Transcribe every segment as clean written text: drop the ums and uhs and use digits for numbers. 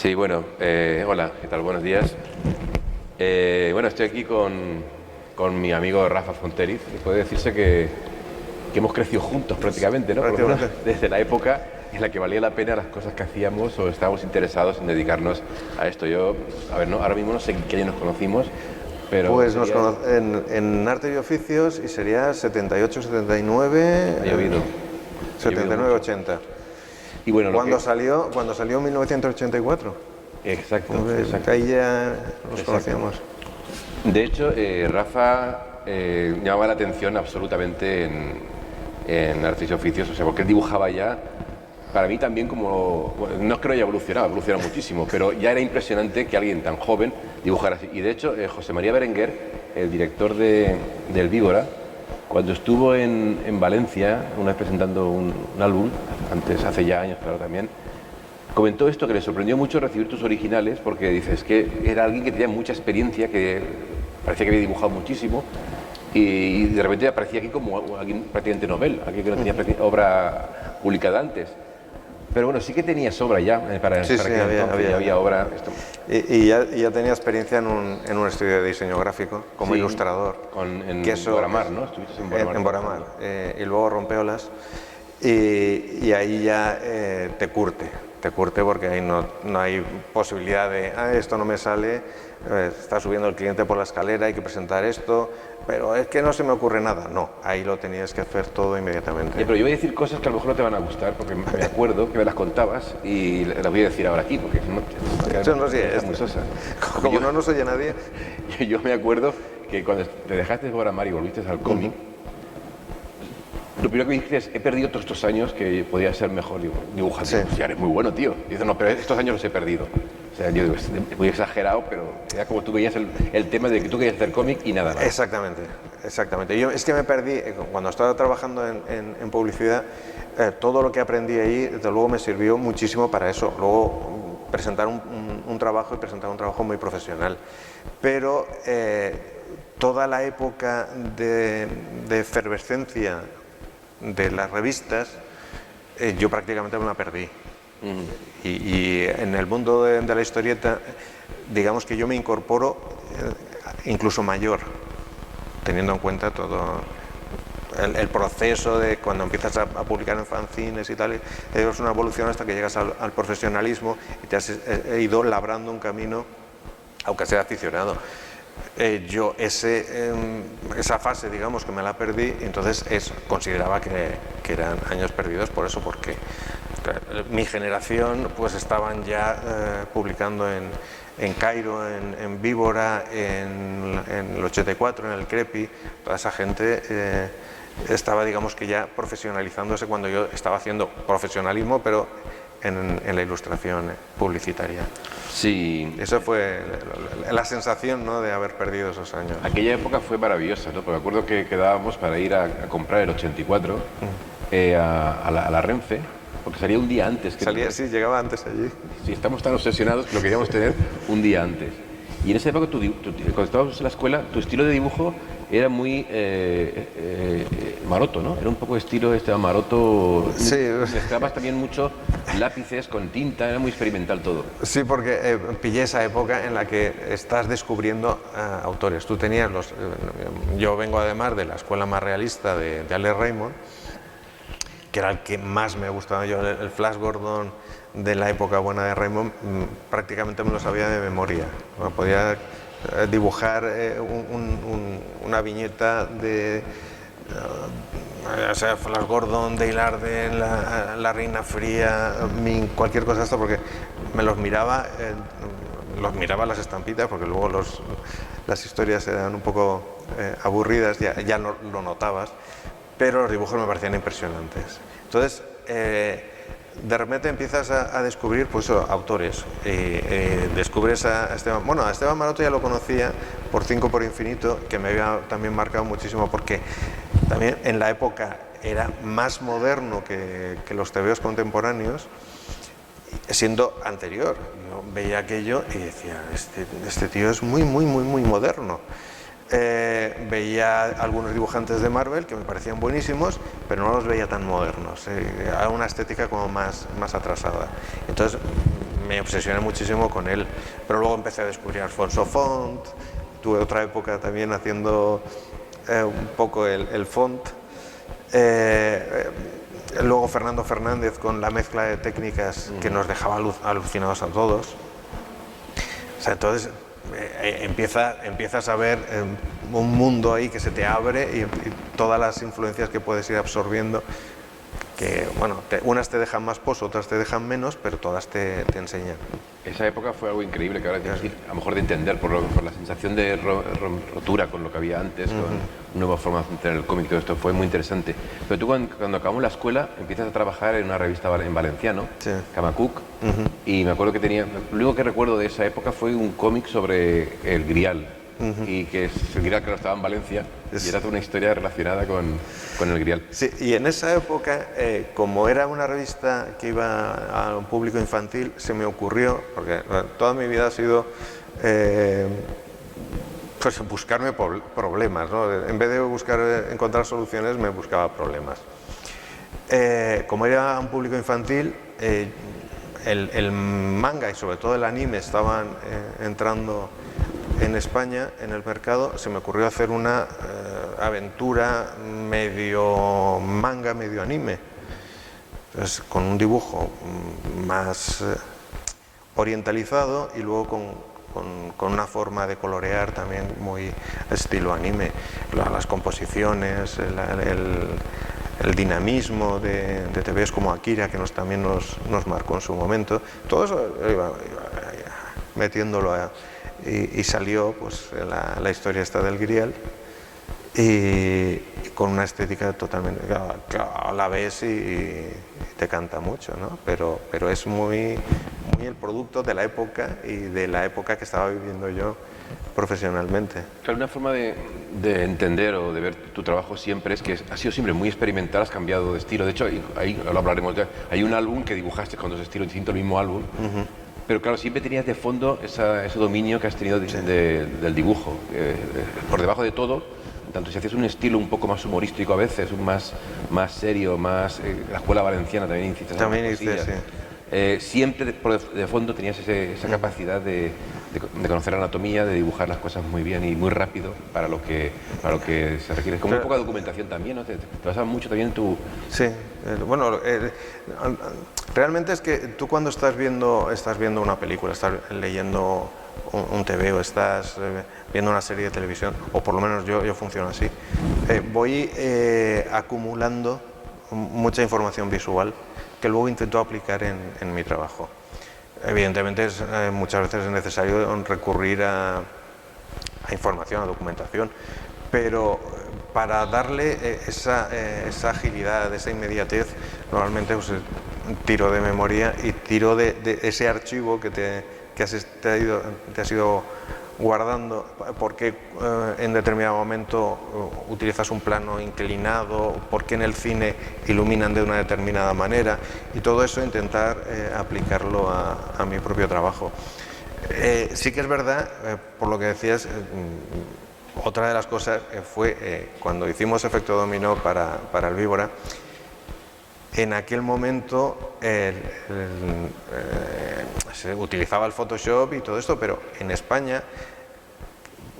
Sí, bueno, hola, ¿qué tal? Buenos días. Bueno, estoy aquí con mi amigo Rafa Fonteriz y puede decirse que hemos crecido juntos prácticamente, ¿no? Por lo menos Prácticamente. desde la época en la que valía la pena las cosas que hacíamos o estábamos interesados en dedicarnos a esto. Yo, a ver, ¿no? Ahora mismo no sé en qué año nos conocimos, pero Pues sería, en Arte y Oficios y sería 78, 79, ha llovido, ha llovido 79, mucho. 80. Y bueno, lo que... Cuando salió 1984. Exacto, Que exacto. ahí ya nos Exacto. conocíamos. De hecho, Rafa llamaba la atención absolutamente en artes y oficios, o sea, porque él dibujaba ya, para mí también como, bueno, no es que no haya evolucionado, ha evolucionado muchísimo, pero ya era impresionante que alguien tan joven dibujara así. Y de hecho, José María Berenguer, el director del Víbora, cuando estuvo en Valencia, una vez presentando un álbum, hace ya años, claro, también, comentó esto, que le sorprendió mucho recibir tus originales, porque dices que era alguien que tenía mucha experiencia, que parecía que había dibujado muchísimo, y de repente aparecía aquí como alguien prácticamente novel, alguien que no tenía obra publicada antes. Pero bueno, sí que tenías obra ya, Sí, para sí, aquel entonces ya había obra. y ya tenía experiencia en un estudio de diseño gráfico como Sí, ilustrador. en Que eso Boramar, ¿no? Estuviste en Boramar. en Boramar, y luego Rompeolas, y ahí ya te curte porque ahí no hay posibilidad de, esto no me sale, está subiendo el cliente por la escalera, hay que presentar esto, pero es que no se me ocurre nada. No, ahí lo tenías que hacer todo inmediatamente. Pero yo voy a decir cosas que a lo mejor no te van a gustar, porque me acuerdo que me las contabas y las voy a decir ahora aquí, porque Eso no sé, es muy sosa. como no nos oye nadie. Yo me acuerdo que cuando te dejaste de Boramar y volviste al cómic, lo primero que dijiste es, he perdido todos estos años que podía ser mejor dibujante. Sí. Pues ya eres muy bueno, tío. Y dices, no, pero estos años los he perdido. O sea, yo digo, es muy exagerado, pero era como tú veías el tema de que tú querías hacer cómic y nada más. Exactamente, exactamente. Yo es que me perdí, cuando estaba trabajando en publicidad, todo lo que aprendí ahí, desde luego me sirvió muchísimo para eso. Luego presentar un trabajo y presentar un trabajo muy profesional. Pero toda la época de efervescencia de las revistas, yo prácticamente me la perdí. Y en el mundo de la historieta, digamos que yo me incorporo incluso mayor, teniendo en cuenta todo el proceso de cuando empiezas a publicar en fanzines y tal, es una evolución hasta que llegas al profesionalismo y te has ido labrando un camino, aunque sea aficionado. Yo esa fase, digamos, que me la perdí, entonces consideraba que eran años perdidos por eso, porque mi generación pues estaban ya publicando en Cairo, en Víbora, en el 84, en el Crepi. Toda esa gente estaba, digamos, que ya profesionalizándose cuando yo estaba haciendo profesionalismo, pero en la ilustración publicitaria. Sí. Esa fue la sensación, ¿no?, de haber perdido esos años. Aquella época fue maravillosa, ¿no? Porque me acuerdo que quedábamos para ir a comprar el 84 a la Renfe, porque salía un día antes. Sí, llegaba antes allí. Sí, estamos tan obsesionados que lo queríamos tener un día antes. Y en esa época, cuando estábamos en la escuela, tu estilo de dibujo era muy maroto, ¿no? Era un poco de estilo maroto. Sí. Mezclabas también mucho lápices con tinta, era muy experimental todo. Sí, porque pillé esa época en la que estás descubriendo autores. Tú tenías yo vengo además de la escuela más realista de Alex Raymond, que era el que más me gustaba. Yo el Flash Gordon de la época buena de Raymond prácticamente me lo sabía de memoria. Podía dibujar una viñeta de o sea, Flash Gordon, Dale Arden, la Reina Fría, cualquier cosa de esto, porque me los miraba las estampitas, porque luego las historias eran un poco aburridas, ya lo notabas, pero los dibujos me parecían impresionantes. Entonces, de repente empiezas a descubrir pues autores. Descubres a Esteban. Bueno, a Esteban Maroto ya lo conocía por 5 por Infinito, que me había también marcado muchísimo, porque también en la época era más moderno que los tebeos contemporáneos, siendo anterior. Yo veía aquello y decía, este tío es muy, muy, muy, muy moderno. Veía algunos dibujantes de Marvel que me parecían buenísimos, pero no los veía tan modernos. Era una estética como más atrasada. Entonces me obsesioné muchísimo con él. Pero luego empecé a descubrir a Alfonso Font, tuve otra época también haciendo un poco el font. Luego Fernando Fernández con la mezcla de técnicas que nos dejaba alucinados a todos. O sea, entonces empiezas a ver un mundo ahí que se te abre y todas las influencias que puedes ir absorbiendo, que bueno, unas te dejan más pozo, otras te dejan menos, pero todas te enseñan. Esa época fue algo increíble que ahora es difícil, a lo mejor de entender por la sensación de rotura con lo que había antes, con nuevas formas de entender el cómic, todo esto fue muy interesante. Pero tú cuando acabamos la escuela empiezas a trabajar en una revista en valenciano, Sí. Camacuc, y me acuerdo que lo único que recuerdo de esa época fue un cómic sobre el Grial, y que el Grial, claro, estaba en Valencia, y era toda una historia relacionada con el Grial. Sí, y en esa época, como era una revista que iba a un público infantil, se me ocurrió, porque toda mi vida ha sido pues buscarme problemas, ¿no? En vez de encontrar soluciones, me buscaba problemas. Como era un público infantil, el manga y sobre todo el anime estaban entrando en España, en el mercado. Se me ocurrió hacer una aventura medio manga, medio anime. Entonces, con un dibujo más orientalizado y luego con una forma de colorear también muy estilo anime. Las composiciones, el dinamismo de TVs como Akira, que también nos marcó en su momento. Todo eso iba metiéndolo y salió pues la historia esta del Grial, y con una estética totalmente, claro, la ves y te canta mucho, ¿no? Pero es muy el producto de la época y de la época que estaba viviendo yo profesionalmente. Claro, una forma de entender o de ver tu trabajo siempre es que has sido siempre muy experimental, has cambiado de estilo. De hecho, ahí lo hablaremos ya. Hay un álbum que dibujaste con dos estilos distintos, el mismo álbum. Pero claro, siempre tenías de fondo ese dominio que has tenido del dibujo. Por debajo de todo, tanto si hacías un estilo un poco más humorístico a veces, más serio, más... la escuela valenciana también hiciste. También hice, sí. Siempre de fondo tenías esa capacidad de conocer anatomía, de dibujar las cosas muy bien y muy rápido para lo que se requiere. Como un poco de documentación también, ¿no? Te basabas mucho también en tu... Sí, bueno, realmente es que tú cuando estás viendo una película, estás leyendo un TV o estás viendo una serie de televisión, o por lo menos yo funciono así, voy acumulando mucha información visual que luego intento aplicar en mi trabajo. Evidentemente muchas veces es necesario recurrir a información, a documentación, pero para darle esa agilidad, esa inmediatez, normalmente pues, tiro de memoria y tiro de ese archivo que te has ido guardando, porque en determinado momento utilizas un plano inclinado, porque en el cine iluminan de una determinada manera, y todo eso intentar aplicarlo a mi propio trabajo. Sí que es verdad, por lo que decías, otra de las cosas fue cuando hicimos Efecto Dominó para el Víbora. En aquel momento se utilizaba el Photoshop y todo esto, pero en España,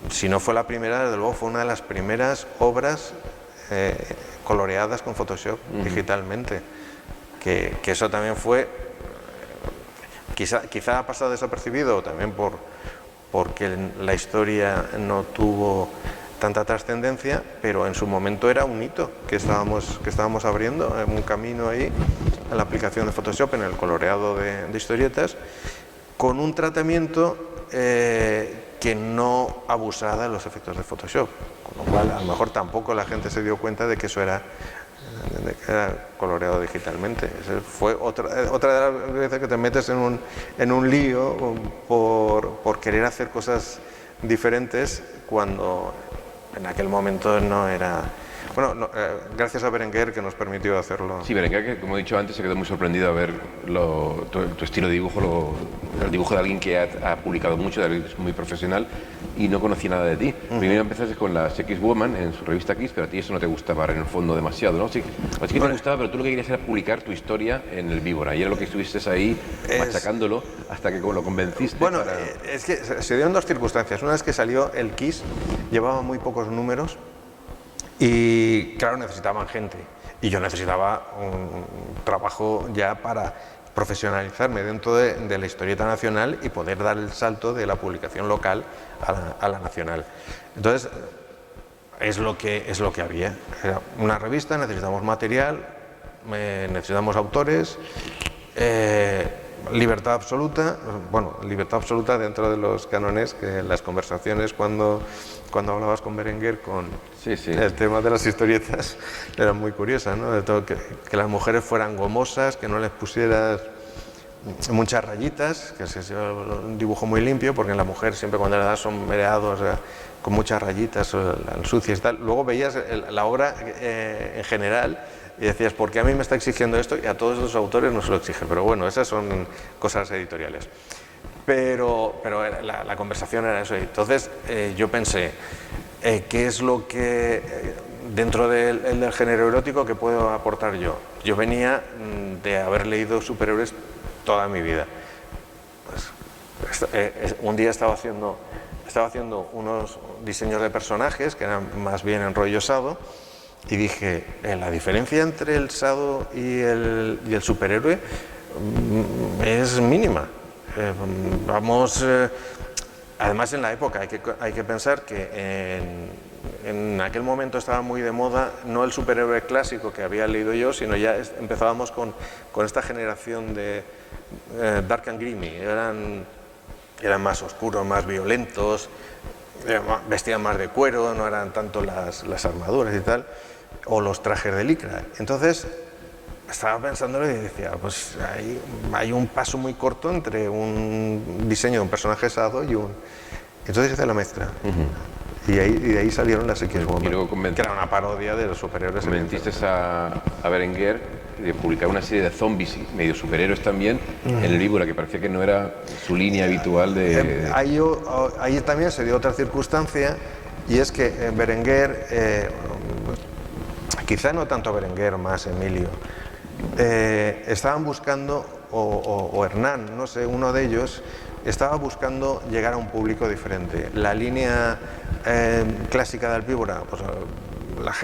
si no fue la primera, desde luego fue una de las primeras obras coloreadas con Photoshop digitalmente, que eso también fue, quizá ha pasado desapercibido también porque la historia no tuvo tanta trascendencia, pero en su momento era un hito que estábamos abriendo, un camino ahí en la aplicación de Photoshop, en el coloreado de historietas, con un tratamiento que no abusara de los efectos de Photoshop, con lo cual a lo mejor tampoco la gente se dio cuenta de que eso era coloreado digitalmente. Fue otra de las veces que te metes en un lío por querer hacer cosas diferentes cuando en aquel momento no era Bueno, gracias a Berenguer que nos permitió hacerlo. Sí, Berenguer, que como he dicho antes, se quedó muy sorprendido a ver tu estilo de dibujo, el dibujo de alguien que ha publicado mucho, de alguien que es muy profesional y no conocía nada de ti. Primero empezaste con las X-Woman en su revista X, pero a ti eso no te gustaba en el fondo demasiado, ¿no? Sí, que te gustaba, pero tú lo que querías era publicar tu historia en el Víbora y era lo que estuviste ahí machacándolo hasta que lo convenciste. Bueno, es que se dieron dos circunstancias. Una vez que salió el Kiss, llevaba muy pocos números y, claro, necesitaban gente. Y yo necesitaba un trabajo ya para profesionalizarme dentro de la historieta nacional y poder dar el salto de la publicación local a la nacional. Entonces, es lo que había. Era una revista, necesitamos material, necesitamos autores, libertad absoluta, bueno, libertad absoluta dentro de los cánones, que las conversaciones cuando hablabas con Berenguer el tema de las historietas eran muy curiosas, ¿no? De todo, que las mujeres fueran gomosas, que no les pusieras muchas rayitas, que sea un dibujo muy limpio, porque en la mujer siempre cuando le das son mereados con muchas rayitas, sucias y tal. Luego veías la obra en general y decías, ¿por qué a mí me está exigiendo esto? Y a todos los autores no se lo exigen. Pero bueno, esas son cosas editoriales. Pero la conversación era eso. Entonces yo pensé, ¿qué es lo que dentro del género erótico que puedo aportar yo? Yo venía de haber leído superhéroes toda mi vida. Pues, un día estaba haciendo unos diseños de personajes que eran más bien en rollo sado y dije, la diferencia entre el sado y el superhéroe es mínima. Además en la época hay que pensar que en aquel momento estaba muy de moda no el superhéroe clásico que había leído yo, sino ya empezábamos con esta generación de Dark and Grimy. Eran más oscuros, más violentos, vestían más de cuero, no eran tanto las armaduras y tal, o los trajes de licra. Entonces estaba pensándolo y decía, pues hay un paso muy corto entre un diseño de un personaje sado y un... Entonces hice la mezcla. Y de ahí salieron las X-Woman, que era una parodia de los superhéroes. Convenciste a Berenguer de publicar una serie de zombies y medio superhéroes también en el Víbora, que parecía que no era su línea habitual de... Ahí también se dio otra circunstancia, y es que Berenguer, quizá no tanto Berenguer, más Emilio, estaban buscando, o Hernán, no sé, uno de ellos, estaba buscando llegar a un público diferente. La línea clásica del Víbora, pues,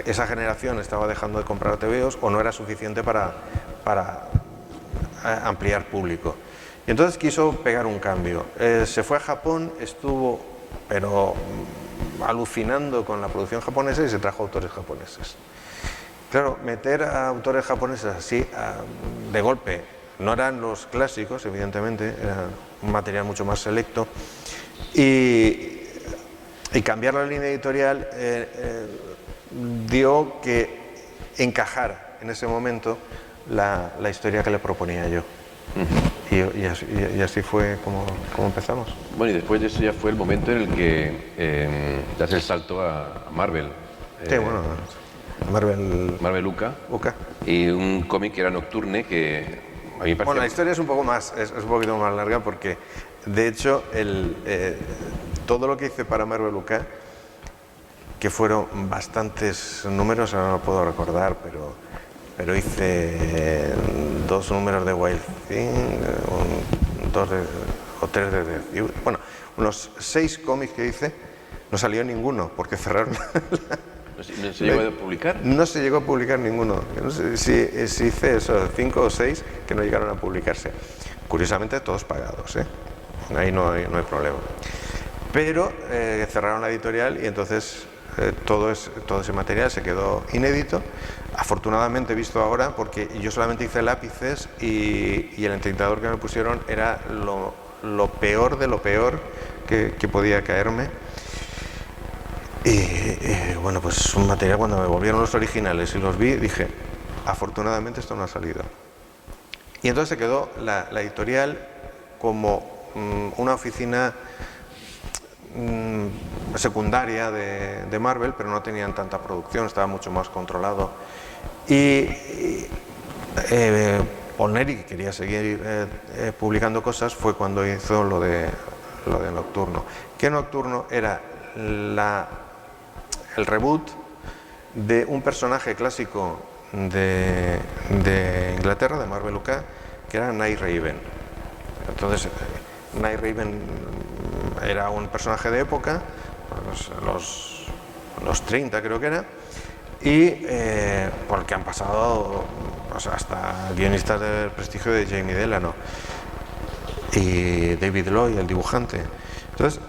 esa generación estaba dejando de comprar TVOs o no era suficiente para ampliar público. Y entonces quiso pegar un cambio. Se fue a Japón, estuvo pero alucinando con la producción japonesa y se trajo autores japoneses. Claro, meter a autores japoneses así de golpe, no eran los clásicos, evidentemente, era un material mucho más selecto, y cambiar la línea editorial dio que encajara en ese momento la historia que le proponía yo. Y así fue como empezamos. Bueno, y después de eso ya fue el momento en el que das el salto a Marvel. Sí, bueno, Marvel Uka. Y un cómic que era Nocturne, que a mí me parecía... Bueno, la historia es un poquito más larga porque, de hecho, todo lo que hice para Marvel Uka, que fueron bastantes números, ahora no puedo recordar, pero hice 2 números de Wild Thing, 2 o 3 de Death. Bueno, unos 6 cómics que hice, no salió ninguno porque cerraron. ¿No se llegó a publicar? No se llegó a publicar ninguno. No sé si hice eso, 5 o 6 que no llegaron a publicarse. Curiosamente todos pagados, ¿eh? Ahí no hay problema. Pero cerraron la editorial y entonces todo ese material se quedó inédito. Afortunadamente visto ahora, porque yo solamente hice lápices y el entintador que me pusieron era lo peor de lo peor que podía caerme. Y bueno, pues un material, cuando me volvieron los originales y los vi, dije, afortunadamente esto no ha salido. Y entonces se quedó la editorial como una oficina secundaria de Marvel, pero no tenían tanta producción, estaba mucho más controlado. Y Paul Neary, que quería seguir publicando cosas, fue cuando hizo lo de Nocturno. Que Nocturno era el reboot de un personaje clásico de Inglaterra, de Marvel UK, que era Night Raven. Entonces, Night Raven era un personaje de época, los 30 creo que era, y por el que han pasado, o sea, hasta guionistas del prestigio de Jamie Delano y David Lloyd, el dibujante. Entonces,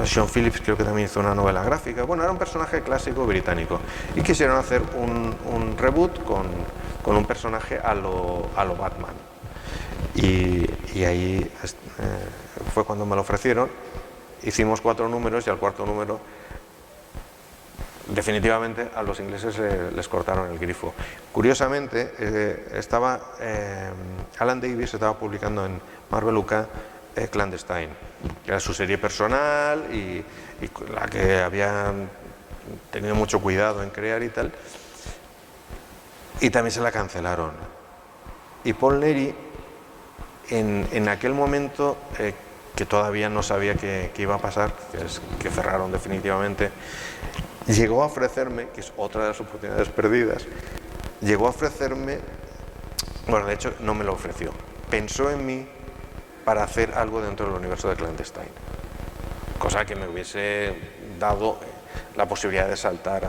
Sean Phillips creo que también hizo una novela gráfica. Bueno, era un personaje clásico británico y quisieron hacer un reboot con un personaje a lo Batman. Y ahí fue cuando me lo ofrecieron. Hicimos 4 números y al cuarto número definitivamente a los ingleses les cortaron el grifo. Curiosamente, Alan Davis estaba publicando en Marvel UK Clandestine, que era su serie personal y la que habían tenido mucho cuidado en crear y tal, y también se la cancelaron. Y Paul Neary, en aquel momento, que todavía no sabía qué iba a pasar, que cerraron definitivamente, llegó a ofrecerme, que es otra de las oportunidades perdidas, llegó a ofrecerme, bueno, de hecho no me lo ofreció, pensó en mí para hacer algo dentro del universo de Clandestine, cosa que me hubiese dado la posibilidad de saltar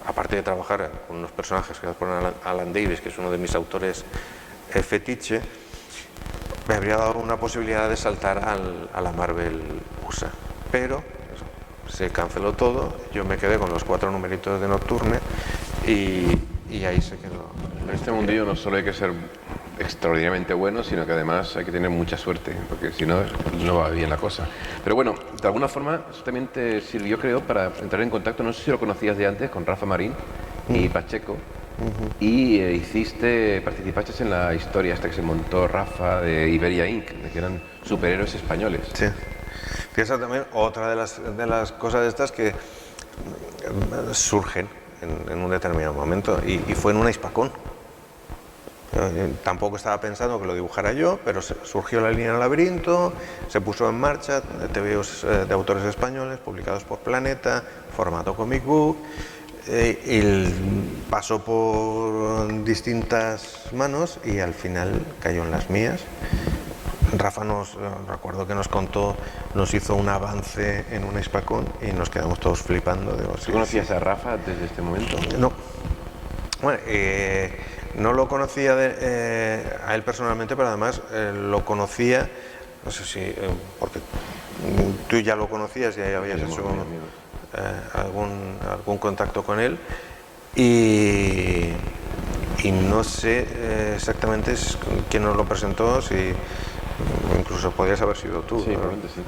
aparte de trabajar con unos personajes creados por Alan Davis, que es uno de mis autores fetiche, me habría dado una posibilidad de saltar a la Marvel USA, pero se canceló todo, yo me quedé con los 4 numeritos de Nocturne y ahí se quedó. En este mundillo no solo hay que ser extraordinariamente bueno, sino que además hay que tener mucha suerte, porque si no, no va bien la cosa. Pero bueno, de alguna forma eso también te sirvió, creo, para entrar en contacto, no sé si lo conocías de antes, con Rafa Marín y Pacheco, y participaste en la historia esta que se montó Rafa de Iberia Inc., de que eran superhéroes españoles. Sí. Fíjate también otra de las cosas de estas que surgen en un determinado momento, y fue en una Hispacón. Tampoco estaba pensando que lo dibujara yo, pero surgió la línea Laberinto, se puso en marcha, TVOs de autores españoles publicados por Planeta, formato comic book, y pasó por distintas manos y al final cayó en las mías. Rafa recuerdo que nos hizo un avance en una Hispacón y nos quedamos todos flipando. ¿Tú conocías a Rafa desde este momento? No. Bueno, no lo conocía a él personalmente, pero además lo conocía, no sé si, porque tú ya lo conocías, ya habías hecho algún contacto con él, y no sé exactamente quién nos lo presentó, si incluso podrías haber sido tú. Sí, probablemente sí.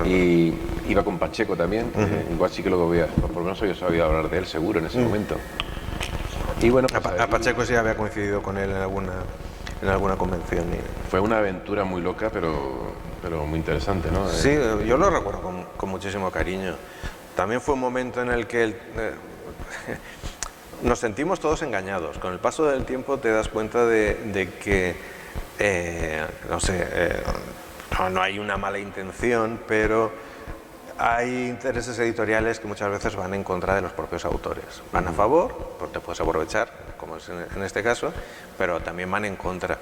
Y iba con Pacheco también, igual sí que lo veía, por lo menos yo sabía hablar de él seguro en ese momento. Y bueno, pues a Pacheco sí había coincidido con él en alguna convención. Fue una aventura muy loca, pero muy interesante, ¿no? Sí, yo lo recuerdo con muchísimo cariño. También fue un momento en el que nos sentimos todos engañados. Con el paso del tiempo te das cuenta de que, no sé, no hay una mala intención, pero hay intereses editoriales que muchas veces van en contra de los propios autores. Van a favor, porque te puedes aprovechar, como es en este caso, pero también van en contra.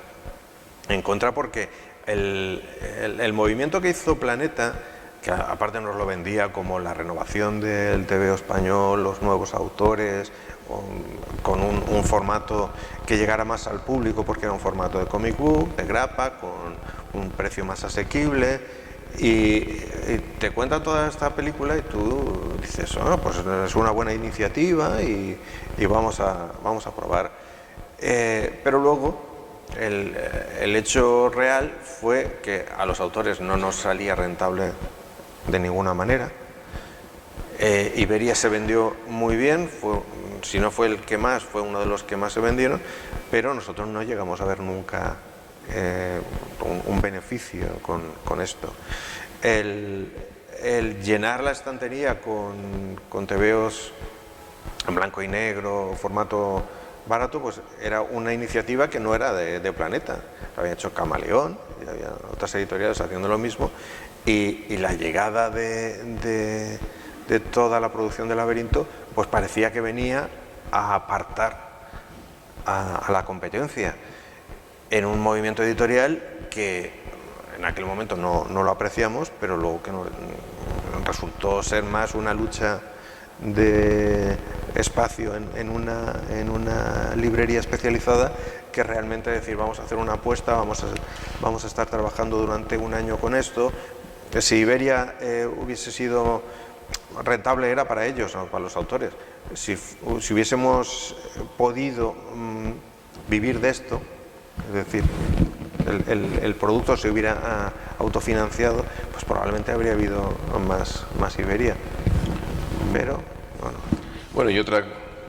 En contra porque el movimiento que hizo Planeta, que aparte nos lo vendía como la renovación del TVO español, los nuevos autores, con un formato que llegara más al público, porque era un formato de comic book, de grapa, con un precio más asequible. Y te cuenta toda esta película y tú dices, pues es una buena iniciativa y vamos a probar. Pero luego el hecho real fue que a los autores no nos salía rentable de ninguna manera. Iberia se vendió muy bien, si no fue el que más, fue uno de los que más se vendieron, pero nosotros no llegamos a ver nunca un beneficio con esto. el llenar la estantería con tebeos en blanco y negro, formato barato, pues era una iniciativa que no era de Planeta. Lo había hecho Camaleón, y había otras editoriales haciendo lo mismo, y la llegada de toda la producción de Laberinto, pues parecía que venía a apartar a la competencia en un movimiento editorial que en aquel momento no lo apreciamos, pero luego que resultó ser más una lucha de espacio en una librería especializada que realmente decir vamos a hacer una apuesta, vamos a estar trabajando durante un año con esto. Si Iberia hubiese sido rentable era para ellos, no para los autores. Si hubiésemos podido vivir de esto, es decir, el producto se hubiera autofinanciado, pues probablemente habría habido más Iberia. Pero, bueno. Bueno, y otra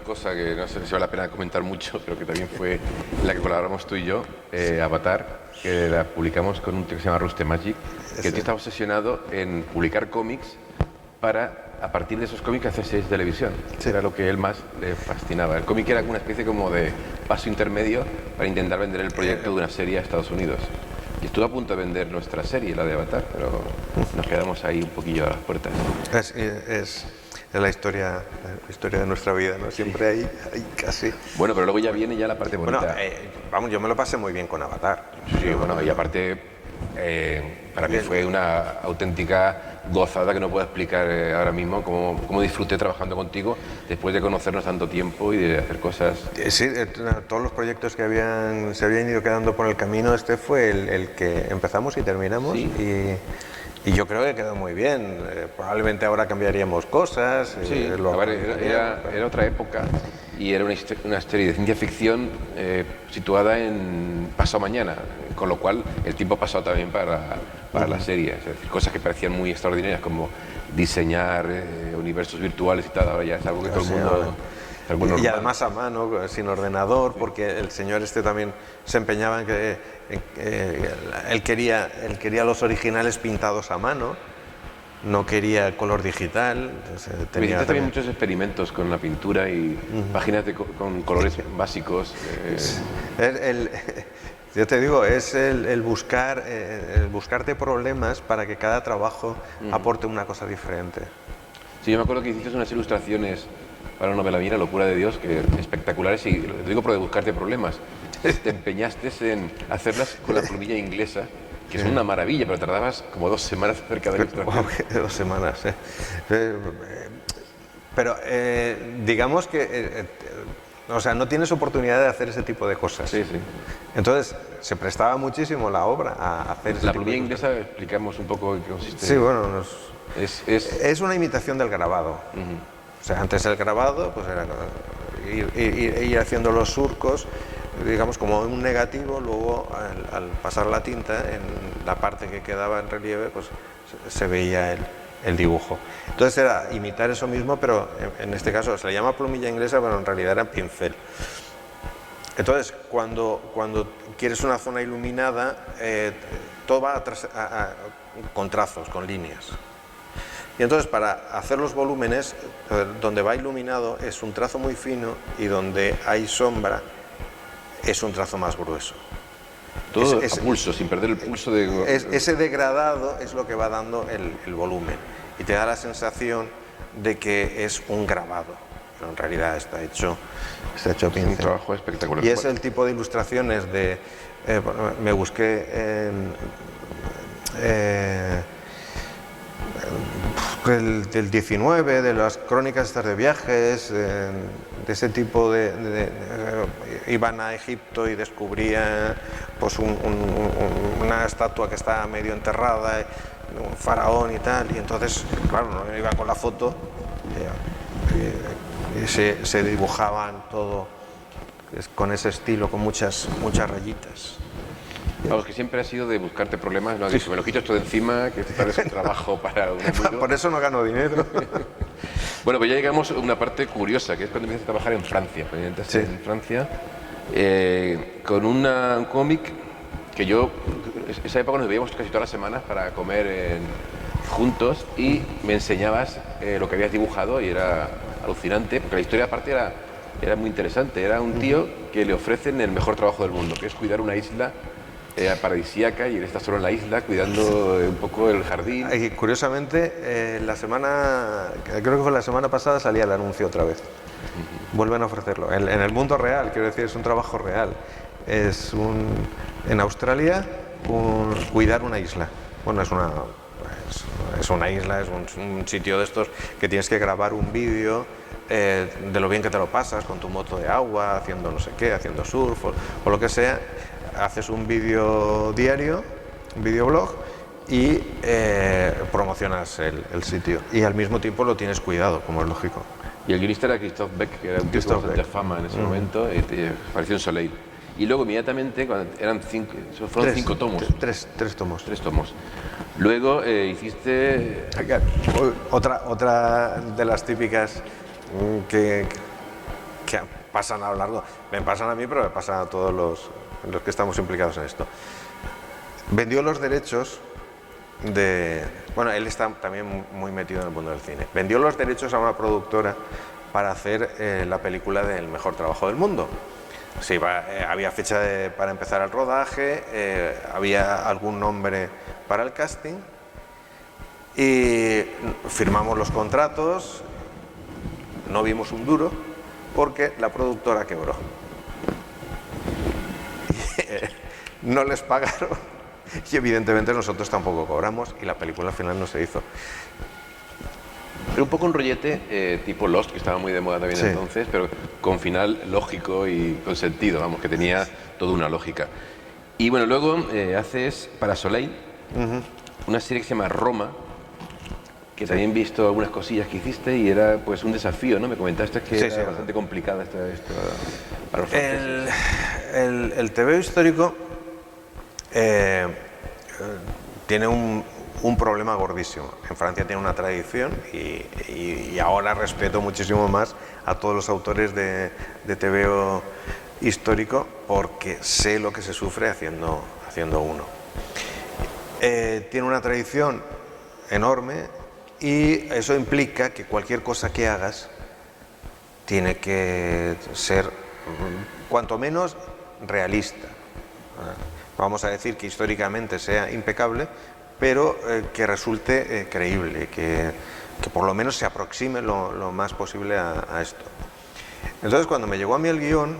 cosa que no sé si vale la pena comentar mucho, pero que también fue la que colaboramos tú y yo, Avatar, que la publicamos con un tío que se llama Ruste Magic, que el tío estaba obsesionado en publicar cómics para, a partir de esos cómics, hacer series de televisión. Sí. Era lo que él más le fascinaba. El cómic era una especie como de paso intermedio para intentar vender el proyecto de una serie a Estados Unidos. Y estuvo a punto de vender nuestra serie, la de Avatar, pero nos quedamos ahí un poquillo a las puertas. Es la historia de nuestra vida, ¿no? Siempre hay casi. Bueno, pero luego ya viene ya la parte bonita. Bueno, vamos, yo me lo pasé muy bien con Avatar. Sí, bueno, y aparte para mí fue una auténtica gozada que no puedo explicar ahora mismo cómo disfruté trabajando contigo después de conocernos tanto tiempo y de hacer cosas. Sí, todos los proyectos que se habían ido quedando por el camino, este fue el que empezamos y terminamos. Sí. Y yo creo que quedó muy bien. Probablemente ahora cambiaríamos cosas. Sí, era otra época y era una serie de ciencia ficción situada en pasado mañana, con lo cual el tiempo ha pasado también para la serie. Es decir, cosas que parecían muy extraordinarias como diseñar universos virtuales y tal, ahora ya es algo que todo el mundo... Y además a mano, sin ordenador, porque el señor también se empeñaba en que él quería los originales pintados a mano, no quería color digital. Tenía también muchos experimentos con la pintura y páginas con colores básicos. Yo te digo, es el buscarte problemas para que cada trabajo aporte una cosa diferente. Sí, yo me acuerdo que hiciste unas ilustraciones para una novela mía, Locura de Dios, que espectaculares, y lo digo por de buscarte problemas. Te empeñaste en hacerlas con la plumilla inglesa, que es una maravilla, pero tardabas como 2 semanas cerca de la ilustración. 2 semanas, Pero digamos que, o sea, no tienes oportunidad de hacer ese tipo de cosas. Sí, sí. Entonces, se prestaba muchísimo la obra a hacer ese la tipo plumilla de inglesa, explicamos un poco en qué consiste. Sí, bueno, es una imitación del grabado. O sea, antes el grabado pues era ir haciendo los surcos, digamos, como un negativo, luego al pasar la tinta, en la parte que quedaba en relieve, pues se veía el dibujo. Entonces era imitar eso mismo, pero en este caso se le llama plumilla inglesa, pero en realidad era pincel. Entonces, cuando quieres una zona iluminada, todo va con trazos, con líneas. Y entonces para hacer los volúmenes, donde va iluminado es un trazo muy fino y donde hay sombra es un trazo más grueso. Todo a pulso, sin perder el pulso de... Ese degradado es lo que va dando el volumen y te da la sensación de que es un grabado, pero en realidad está hecho pincel. Es un trabajo espectacular. Y es el tipo de ilustraciones me busqué del 19, de las crónicas estas de viajes, de ese tipo iban a Egipto y descubrían pues una estatua que está medio enterrada, un faraón y tal, y entonces, claro, no iban con la foto y se dibujaban todo con ese estilo, con muchas rayitas. Vamos, que siempre ha sido de buscarte problemas, no has dicho, me lo quito esto de encima, que esto es un trabajo para un amigo. Por eso no gano dinero. Bueno, pues ya llegamos a una parte curiosa, que es cuando empiezas a trabajar en Francia. Sí. En Francia, con un cómic que esa época nos veíamos casi todas las semanas para comer juntos y me enseñabas lo que habías dibujado y era alucinante, porque la historia aparte era muy interesante. Era un tío que le ofrecen el mejor trabajo del mundo, que es cuidar una isla paradisíaca, y él está solo en la isla cuidando un poco el jardín. Y curiosamente, creo que fue la semana pasada, salía el anuncio otra vez. Vuelven a ofrecerlo. En el mundo real, quiero decir, es un trabajo real. En Australia, cuidar una isla. Bueno, es una isla, es un sitio de estos que tienes que grabar un vídeo de lo bien que te lo pasas con tu moto de agua, haciendo no sé qué, haciendo surf o lo que sea. Haces un vídeo diario, un videoblog, y promocionas el sitio. Y al mismo tiempo lo tienes cuidado, como es lógico. Y el guionista era Christoph Beck, que era un tipo de fama en ese momento, y apareció en Soleil. Y luego inmediatamente, fueron 5 tomos. Tres tomos. 3 tomos. Luego hiciste... Otra de las típicas que pasan a lo largo, me pasan a mí, pero me pasan a todos los que estamos implicados en esto. Vendió los derechos bueno, él está también muy metido en el mundo del cine. Vendió los derechos a una productora para hacer la película del mejor trabajo del mundo. Sí, había fecha para empezar el rodaje, había algún nombre para el casting, y firmamos los contratos. No vimos un duro porque la productora quebró. No les pagaron y evidentemente nosotros tampoco cobramos, y la película al final no se hizo. Era un poco un rollete tipo Lost, que estaba muy de moda también entonces, pero con final lógico y con sentido, vamos, que tenía toda una lógica. Y bueno, luego haces para Soleil una serie que se llama Roma, que también he visto algunas cosillas que hiciste y era pues un desafío, ¿no? Me comentaste que era bastante complicada esto para los franceses. El TVO histórico tiene un problema gordísimo. En Francia tiene una tradición y ahora respeto muchísimo más a todos los autores de TVO histórico, porque sé lo que se sufre haciendo uno. Tiene una tradición enorme, y eso implica que cualquier cosa que hagas tiene que ser cuanto menos realista. Vamos a decir que históricamente sea impecable, pero que resulte creíble, que por lo menos se aproxime lo más posible a esto. Entonces, cuando me llegó a mí el guión,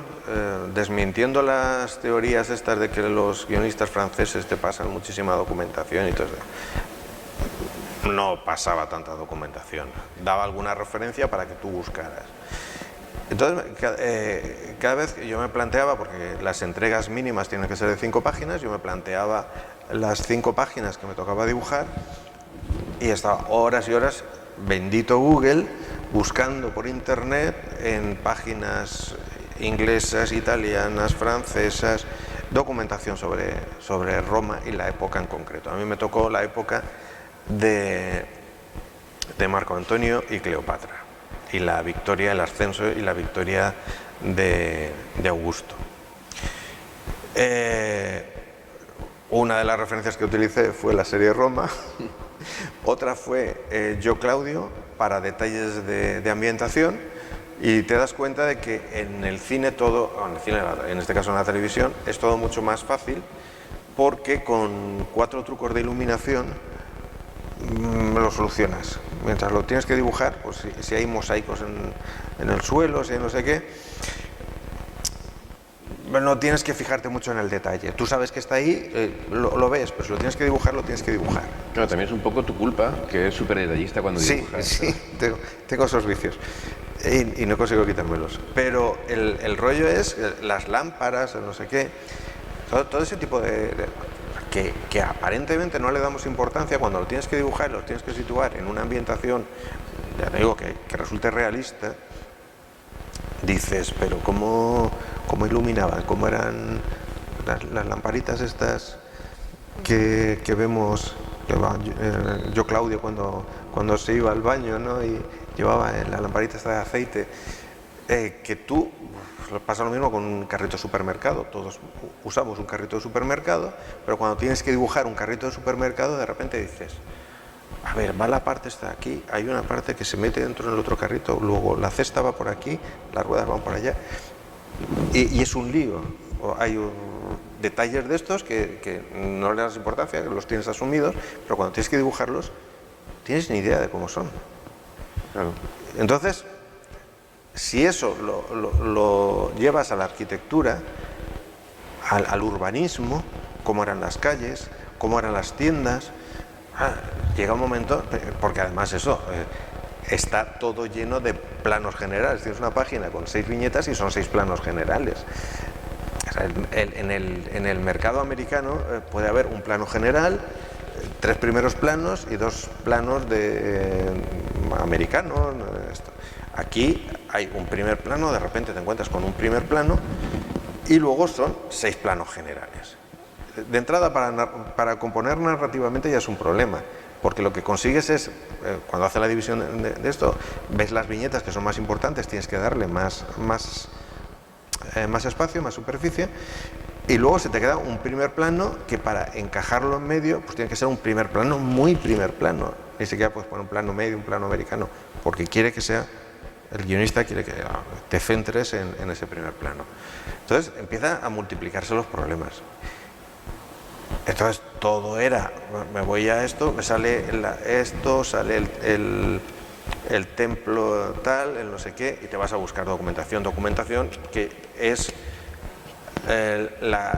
desmintiendo las teorías estas de que los guionistas franceses te pasan muchísima documentación y todo eso, no pasaba tanta documentación, daba alguna referencia para que tú buscaras. Entonces, cada vez que yo me planteaba, porque las entregas mínimas tienen que ser de 5 páginas, yo me planteaba las 5 páginas que me tocaba dibujar, y estaba horas y horas, bendito Google, buscando por internet en páginas inglesas, italianas, francesas, documentación sobre Roma y la época en concreto. A mí me tocó la época de Marco Antonio y Cleopatra, y la victoria, el ascenso y la victoria de Augusto. Una de las referencias que utilicé fue la serie Roma. Otra fue Yo Claudio, para detalles de ambientación, y te das cuenta de que en el cine en este caso en la televisión, es todo mucho más fácil, porque con 4 trucos de iluminación lo solucionas. Mientras lo tienes que dibujar, pues si hay mosaicos en el suelo, si hay no sé qué, no tienes que fijarte mucho en el detalle. Tú sabes que está ahí, lo ves, pero si lo tienes que dibujar, lo tienes que dibujar. Claro, también es un poco tu culpa, que es súper detallista cuando dibujas. Sí, tengo esos vicios y no consigo quitármelos. Pero el rollo es las lámparas, no sé qué, todo ese tipo que aparentemente no le damos importancia. Cuando lo tienes que dibujar, lo tienes que situar en una ambientación, ya te digo, que resulte realista. Dices, pero ¿cómo iluminaban? ¿Cómo eran las lamparitas estas que vemos? Yo Claudio cuando se iba al baño, ¿no? Y llevaba la lamparita esta de aceite, que tú pasa lo mismo con un carrito de supermercado. Todos usamos un carrito de supermercado, pero cuando tienes que dibujar un carrito de supermercado, de repente dices, a ver, va la parte está aquí, hay una parte que se mete dentro del otro carrito, luego la cesta va por aquí, las ruedas van por allá, y es un lío. Hay detalles de estos que no le das importancia, que los tienes asumidos, pero cuando tienes que dibujarlos, tienes ni idea de cómo son. Claro. Entonces, si eso lo llevas a la arquitectura, al urbanismo, cómo eran las calles, cómo eran las tiendas, llega un momento, porque además eso, está todo lleno de planos generales. Tienes una página con 6 viñetas y son 6 planos generales. O sea, en el mercado americano puede haber un plano general, 3 primeros planos y 2 planos de americanos. Aquí hay un primer plano, de repente te encuentras con un primer plano y luego son 6 planos generales. De entrada, para componer narrativamente ya es un problema, porque lo que consigues es, cuando haces la división de esto, ves las viñetas que son más importantes, tienes que darle más espacio, más superficie, y luego se te queda un primer plano que para encajarlo en medio, pues tiene que ser un primer plano, muy primer plano. Ni siquiera puedes poner un plano medio, un plano americano, porque quiere que sea, el guionista quiere que te centres en ese primer plano. Entonces empieza a multiplicarse los problemas. Entonces todo era, me voy a esto, me sale esto, sale el templo tal, el no sé qué, y te vas a buscar documentación que es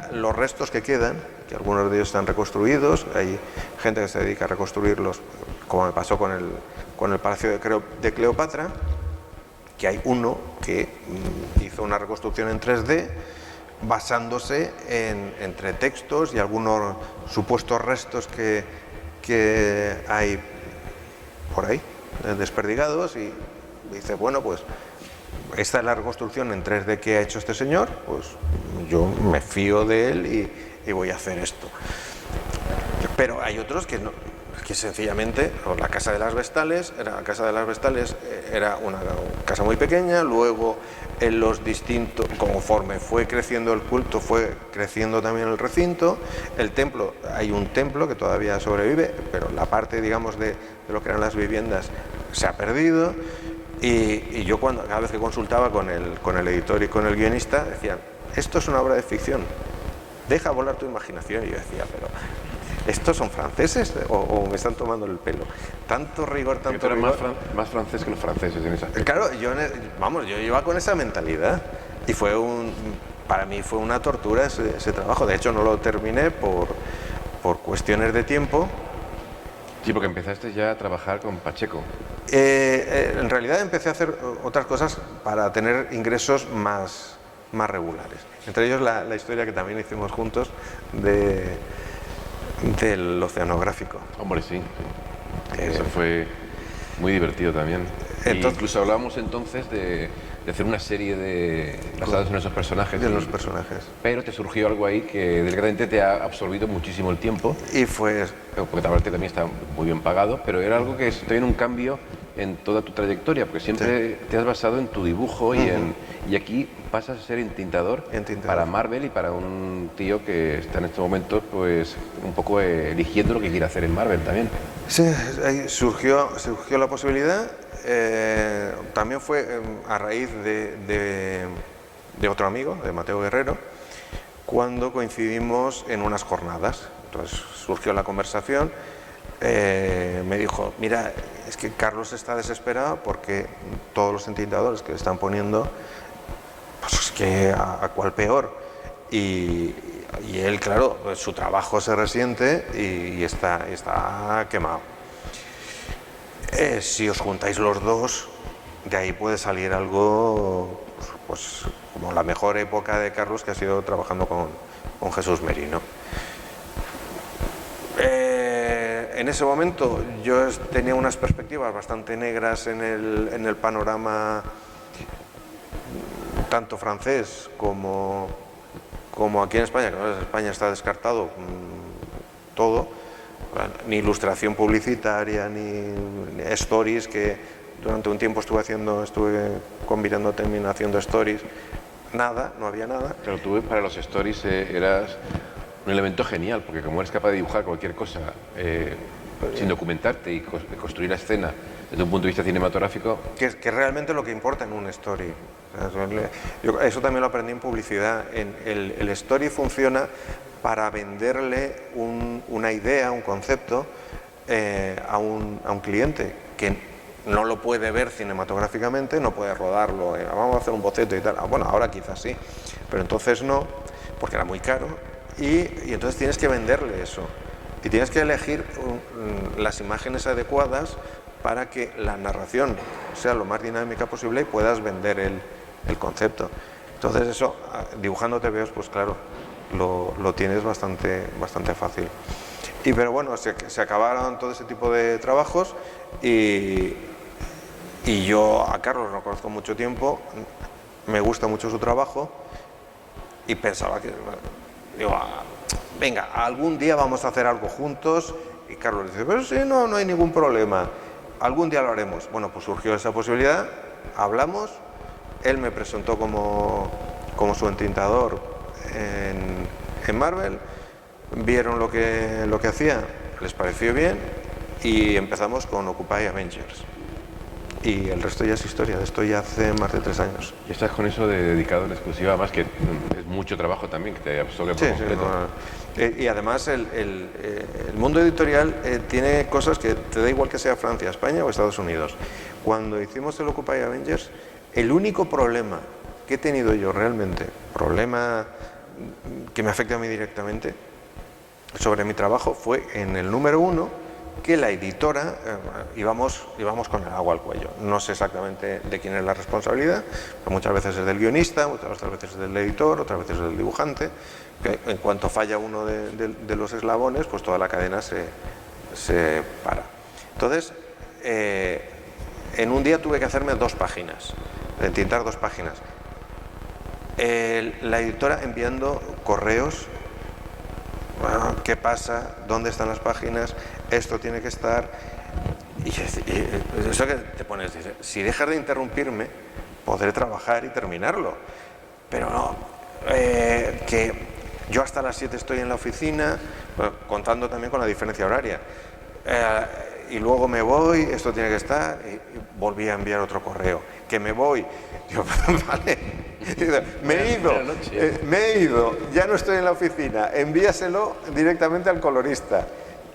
los restos que quedan, que algunos de ellos están reconstruidos, hay gente que se dedica a reconstruirlos, como me pasó con el Palacio de Cleopatra, que hay uno que hizo una reconstrucción en 3D, basándose entre textos y algunos supuestos restos que hay por ahí, desperdigados, y dice, bueno, pues esta es la reconstrucción en 3D que ha hecho este señor, pues yo me fío de él y voy a hacer esto. Pero hay otros que no, que sencillamente, la Casa de las Vestales era una casa muy pequeña, luego en los distintos, conforme fue creciendo el culto, fue creciendo también el recinto, el templo, hay un templo que todavía sobrevive, pero la parte, digamos, de lo que eran las viviendas se ha perdido, y yo cada vez que consultaba con el editor y con el guionista, decían, esto es una obra de ficción, deja volar tu imaginación, y yo decía, pero ¿estos son franceses o me están tomando el pelo? Tanto rigor, tanto rigor. Más francés que los franceses en esa. Claro, yo iba con esa mentalidad y para mí fue una tortura ese trabajo. De hecho, no lo terminé por cuestiones de tiempo. Sí, porque empezaste ya a trabajar con Pacheco. En realidad empecé a hacer otras cosas para tener ingresos más regulares. Entre ellos la historia que también hicimos juntos del oceanográfico. Hombre, sí. Eso fue muy divertido también. Entonces, incluso hablábamos entonces de hacer una serie basadas en esos personajes. De los personajes. Pero te surgió algo ahí que desgraciadamente te ha absorbido muchísimo el tiempo. Y fue... Porque aparte también está muy bien pagado, pero era algo que tiene un cambio en toda tu trayectoria, porque siempre te has basado en tu dibujo y aquí pasas a ser entintador para Marvel y para un tío que está en estos momentos pues un poco eligiendo lo que quiere hacer en Marvel también. Sí, ahí surgió la posibilidad, también fue a raíz de otro amigo, de Mateo Guerrero, cuando coincidimos en unas jornadas. Entonces surgió la conversación, me dijo, mira, es que Carlos está desesperado porque todos los entintadores que le están poniendo, pues es que a cuál peor. Y él, claro, pues su trabajo se resiente y está quemado. Si os juntáis los dos, de ahí puede salir algo, pues como la mejor época de Carlos, que ha sido trabajando con Jesús Merino. En ese momento yo tenía unas perspectivas bastante negras en el panorama tanto francés como aquí en España, que en España está descartado todo, ni ilustración publicitaria, ni stories, que durante un tiempo estuve combinando también haciendo stories, nada, no había nada. Pero tú para los stories eras un elemento genial, porque como eres capaz de dibujar cualquier cosa sin documentarte y construir la escena desde un punto de vista cinematográfico. Que es realmente lo que importa en un story. Eso también lo aprendí en publicidad. El story funciona para venderle una idea, un concepto a un cliente que no lo puede ver cinematográficamente, no puede rodarlo, vamos a hacer un boceto y tal. Bueno, ahora quizás sí, pero entonces no, porque era muy caro, y entonces tienes que venderle eso. Y tienes que elegir las imágenes adecuadas para que la narración sea lo más dinámica posible y puedas vender el concepto. Entonces eso, dibujando TVOs, pues claro, lo tienes bastante fácil. Pero bueno, se acabaron todo ese tipo de trabajos y yo a Carlos lo conozco mucho tiempo, me gusta mucho su trabajo y pensaba que, digo, venga, algún día vamos a hacer algo juntos. Y Carlos dice, pero sí, no hay ningún problema, algún día lo haremos. Bueno, pues surgió esa posibilidad, hablamos, él me presentó como su entintador en Marvel, vieron lo que hacía, les pareció bien y empezamos con Occupy Avengers. Y el resto ya es historia, esto ya hace más de 3 años. Y estás con eso de dedicado en exclusiva, más que es mucho trabajo también, que te absorbe por completo. Sí, y además el mundo editorial tiene cosas que te da igual que sea Francia, España o Estados Unidos. Cuando hicimos el Occupy Avengers, el único problema que he tenido yo realmente, problema que me afecta a mí directamente, sobre mi trabajo, fue en el número 1, que la editora, íbamos con el agua al cuello. No sé exactamente de quién es la responsabilidad, pero muchas veces es del guionista, otras veces es del editor, otras veces es del dibujante, que en cuanto falla uno de los eslabones, pues toda la cadena se para. Entonces, en un día tuve que hacerme 2 páginas, entintar 2 páginas. La editora enviando correos, ¿qué pasa? ¿Dónde están las páginas? Esto tiene que estar. Y eso que te pones, si dejas de interrumpirme, podré trabajar y terminarlo. Pero no, que yo hasta las 7 estoy en la oficina, contando también con la diferencia horaria. Y luego me voy, esto tiene que estar, y volví a enviar otro correo, que me voy. Digo, vale, me he ido, ya no estoy en la oficina, envíaselo directamente al colorista.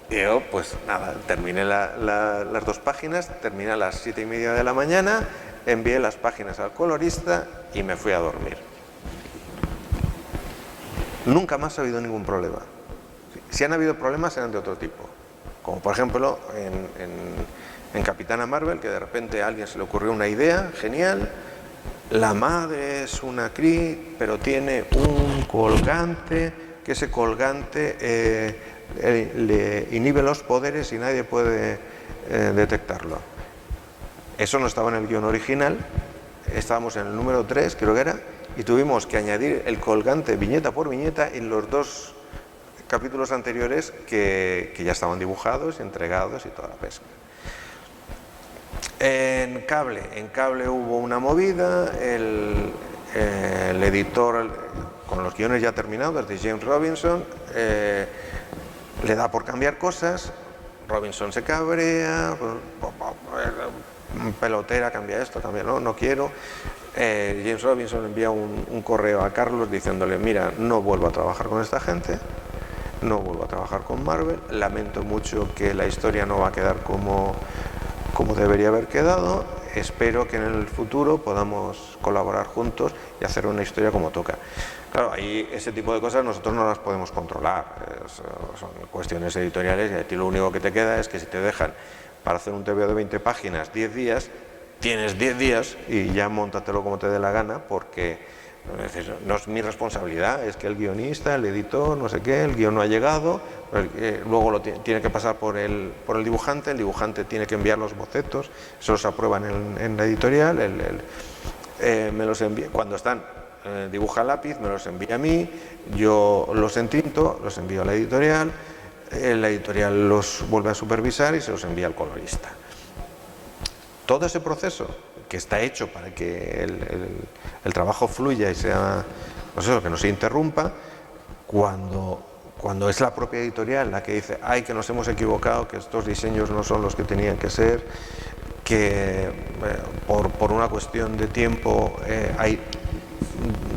Y yo, pues nada, terminé las 2 páginas, terminé a las 7:30 de la mañana, envié las páginas al colorista y me fui a dormir. Nunca más ha habido ningún problema. Si han habido problemas, eran de otro tipo. Como por ejemplo en Capitana Marvel, que de repente a alguien se le ocurrió una idea genial, la madre es una Kree, pero tiene un colgante, que ese colgante le inhibe los poderes y nadie puede detectarlo. Eso no estaba en el guión original, estábamos en el número 3, creo que era, y tuvimos que añadir el colgante viñeta por viñeta en los 2 capítulos anteriores que ya estaban dibujados, entregados y toda la pesca. En cable hubo una movida, el editor, con los guiones ya terminados, de James Robinson, le da por cambiar cosas, Robinson se cabrea, pelotera, cambia esto, cambia, no quiero. James Robinson envía un correo a Carlos diciéndole, mira, no vuelvo a trabajar con esta gente, no vuelvo a trabajar con Marvel, lamento mucho que la historia no va a quedar como debería haber quedado, espero que en el futuro podamos colaborar juntos y hacer una historia como toca. Claro, ahí ese tipo de cosas nosotros no las podemos controlar, son cuestiones editoriales y a ti lo único que te queda es que si te dejan para hacer un TVO de 20 páginas 10 días, tienes 10 días y ya móntatelo como te dé la gana, porque no es mi responsabilidad, es que el guionista, el editor, no sé qué, el guion no ha llegado, luego tiene que pasar por el dibujante, el dibujante tiene que enviar los bocetos, se los aprueban en la editorial, me los envía, cuando están dibuja a lápiz, me los envía a mí, yo los entinto, los envío a la editorial los vuelve a supervisar y se los envía al colorista. Todo ese proceso que está hecho para que el trabajo fluya y sea, pues eso, que no se interrumpa, cuando cuando es la propia editorial la que dice, ay, que nos hemos equivocado, que estos diseños no son los que tenían que ser, que por una cuestión de tiempo hay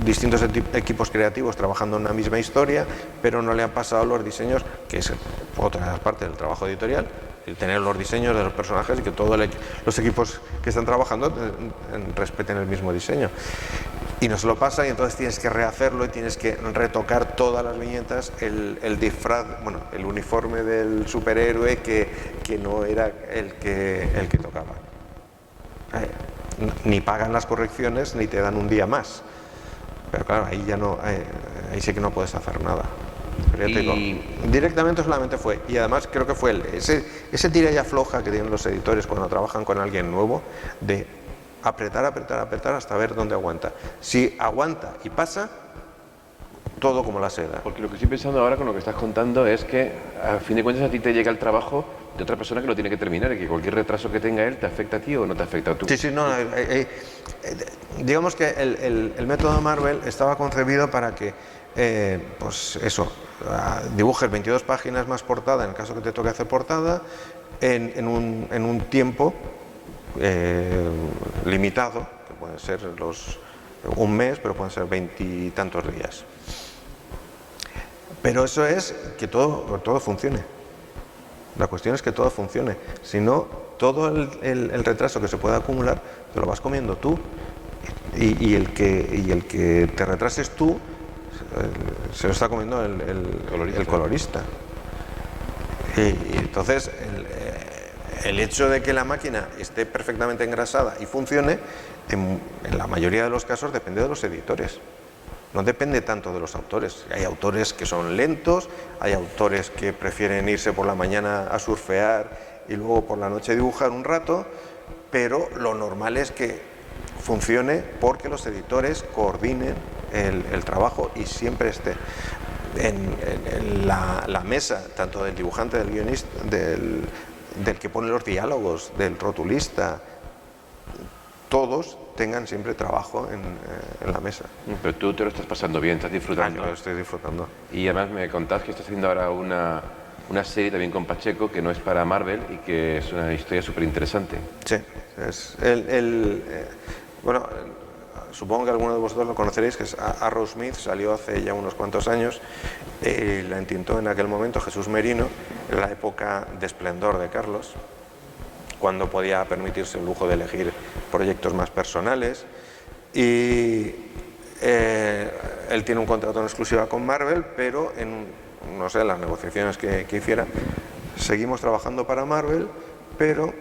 distintos equipos creativos trabajando en una misma historia, pero no le han pasado los diseños, que es otra parte del trabajo editorial, el tener los diseños de los personajes y que todos los equipos que están trabajando respeten el mismo diseño. Y no se lo pasa, y entonces tienes que rehacerlo y tienes que retocar todas las viñetas, el disfraz, bueno, el uniforme del superhéroe que no era el que tocaba. Ni pagan las correcciones ni te dan un día más. Pero claro, ahí ya no, ahí sí que no puedes hacer nada. Pero ya te digo, directamente solamente fue, y además creo que fue ese tira y afloja que tienen los editores cuando trabajan con alguien nuevo, de apretar hasta ver dónde aguanta. Si aguanta y pasa, todo como la seda. Porque lo que estoy pensando ahora con lo que estás contando es que a fin de cuentas a ti te llega el trabajo de otra persona que lo tiene que terminar y que cualquier retraso que tenga él te afecta a ti o no te afecta a tú. Sí, no, digamos que el método Marvel estaba concebido para que, pues eso, dibujes 22 páginas más portada en el caso que te toque hacer portada en un tiempo limitado, que pueden ser un mes, pero pueden ser 20 y tantos días. Pero eso es que todo funcione. La cuestión es que todo funcione. Si no, todo el retraso que se pueda acumular te lo vas comiendo tú. Y el que te retrases tú se lo está comiendo el colorista. Y entonces el hecho de que la máquina esté perfectamente engrasada y funcione, en la mayoría de los casos depende de los editores. No depende tanto de los autores. Hay autores que son lentos, hay autores que prefieren irse por la mañana a surfear y luego por la noche dibujar un rato, pero lo normal es que funcione porque los editores coordinen el trabajo y siempre esté en la mesa, tanto del dibujante, del guionista, del que pone los diálogos, del rotulista, todos tengan siempre trabajo en la mesa. Pero tú te lo estás pasando bien, estás disfrutando. Yo lo estoy disfrutando. Y además me contás que estás haciendo ahora una serie también con Pacheco que no es para Marvel y que es una historia súper interesante. Sí, es bueno, supongo que alguno de vosotros lo conoceréis, que es Arrowsmith, salió hace ya unos cuantos años, la entintó en aquel momento Jesús Merino, en la época de esplendor de Carlos, cuando podía permitirse el lujo de elegir proyectos más personales, y él tiene un contrato en exclusiva con Marvel, pero no sé, las negociaciones que hiciera, seguimos trabajando para Marvel, pero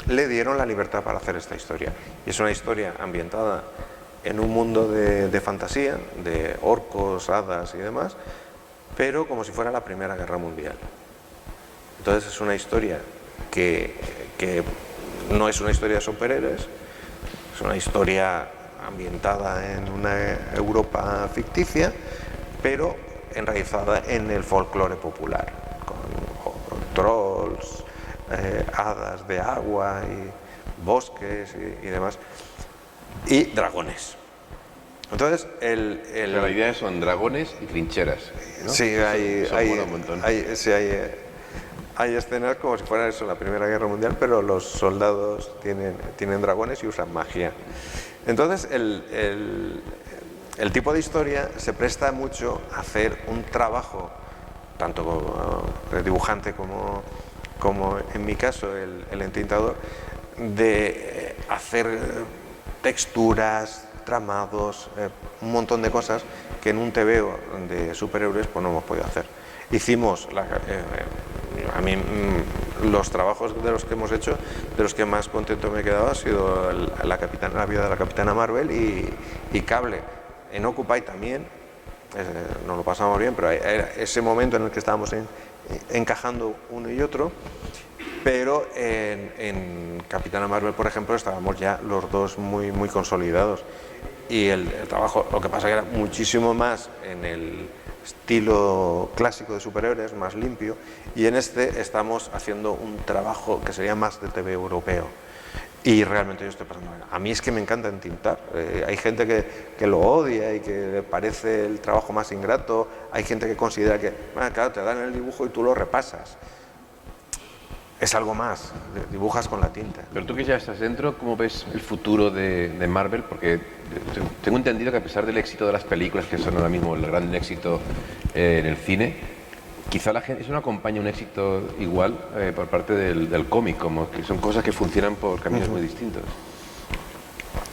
le dieron la libertad para hacer esta historia. Y es una historia ambientada en un mundo de fantasía, de orcos, hadas y demás, pero como si fuera la Primera Guerra Mundial. Entonces es una historia que no es una historia de superhéroes, es una historia ambientada en una Europa ficticia, pero enraizada en el folclore popular, con trolls, hadas de agua y bosques y demás, y dragones. Entonces La idea son dragones y trincheras, ¿no? Sí, hay escenas como si fuera eso, la Primera Guerra Mundial, pero los soldados tienen dragones y usan magia. Entonces el tipo de historia se presta mucho a hacer un trabajo, tanto como dibujante como en mi caso el entintador, de hacer texturas, tramados, un montón de cosas que en un TVO de superhéroes pues no hemos podido hacer. Hicimos, a mí los trabajos de los que hemos hecho, de los que más contento me he quedado ha sido la vida de la Capitana Marvel y Cable. En Occupy también, nos lo pasamos bien, pero era ese momento en el que estábamos encajando uno y otro, pero en Capitana Marvel, por ejemplo, estábamos ya los dos muy, muy consolidados. Y el trabajo, lo que pasa que era muchísimo más en el estilo clásico de superhéroes, más limpio, y en este estamos haciendo un trabajo que sería más de TV europeo. Y realmente yo estoy pasando. A mí es que me encanta entintar. Hay gente que lo odia y que le parece el trabajo más ingrato. Hay gente que considera que, bueno, claro, te dan el dibujo y tú lo repasas. Es algo más, dibujas con la tinta. Pero tú que ya estás dentro, ¿cómo ves el futuro de Marvel? Porque tengo entendido que a pesar del éxito de las películas, que son ahora mismo el gran éxito en el cine, quizá la gente, eso no acompaña un éxito igual por parte del cómic, como que son cosas que funcionan por caminos muy distintos.